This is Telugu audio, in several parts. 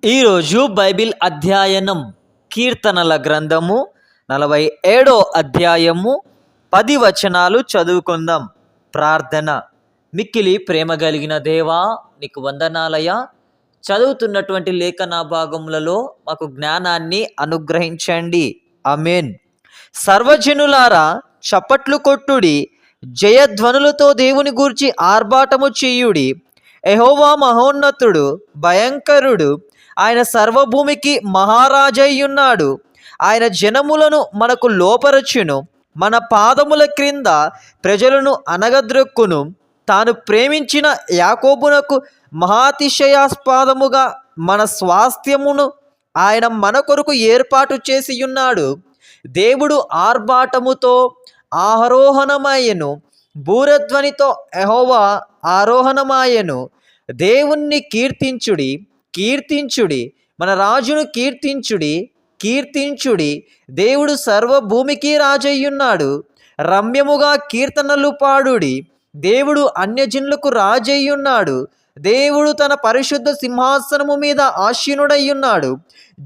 ఈరోజు బైబిల్ అధ్యయనం కీర్తనల గ్రంథము 47 అధ్యాయము 10 వచనాలు చదువుకుందాం. ప్రార్థన. మిక్కిలి ప్రేమ కలిగిన దేవా, నీకు వందనాలయ్యా. చదువుతున్నటువంటి లేఖన భాగములలో మాకు జ్ఞానాన్ని అనుగ్రహించండి. ఆమేన్. సర్వజనులారా చప్పట్లు కొట్టుడి, జయధ్వనులతో దేవుని గూర్చి ఆర్భాటము చేయుడి. యెహోవా మహోన్నతుడు, భయంకరుడు, ఆయన సర్వభూమికి మహారాజయ్యున్నాడు. ఆయన జనములను మనకు లోపరచును, మన పాదముల క్రింద ప్రజలను అనగద్రొక్కును. తాను ప్రేమించిన యాకోబునకు మహాతిశయాస్పదముగా మన స్వాస్థ్యమును ఆయన మన కొరకు ఏర్పాటు చేసియున్నాడు. దేవుడు ఆర్భాటముతో ఆరోహణమాయెను, బూరధ్వనితో యెహోవా ఆరోహణమాయెను. దేవుణ్ణి కీర్తించుడి, కీర్తించుడి, మన రాజును కీర్తించుడి, కీర్తించుడి. దేవుడు సర్వభూమికి రాజయ్యున్నాడు. రమ్యముగా కీర్తనలు పాడుడి. దేవుడు అన్యజనులకు రాజయ్యున్నాడు. దేవుడు తన పరిశుద్ధ సింహాసనము మీద ఆసీనుడయ్యున్నాడు.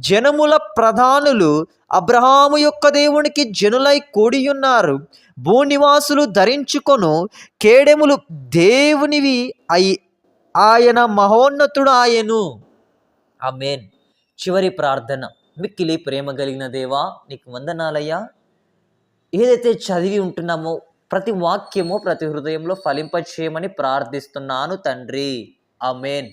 జనముల ప్రధానులు అబ్రహాము యొక్క దేవునికి జనులై కూడియున్నారు. భూనివాసులు ధరించుకొను కేడెములు దేవునివి అయి ఆయన మహోన్నతుడు ఆయను. ఆమేన్. చివరి ప్రార్థన. మిక్కిలి ప్రేమ కలిగిన దేవా, నీకు వందనాలయ్యా. ఏదైతే చదివి ఉంటున్నామో ప్రతి వాక్యము ప్రతి హృదయంలో ఫలింపచేయమని ప్రార్థిస్తున్నాను తండ్రి. ఆమేన్.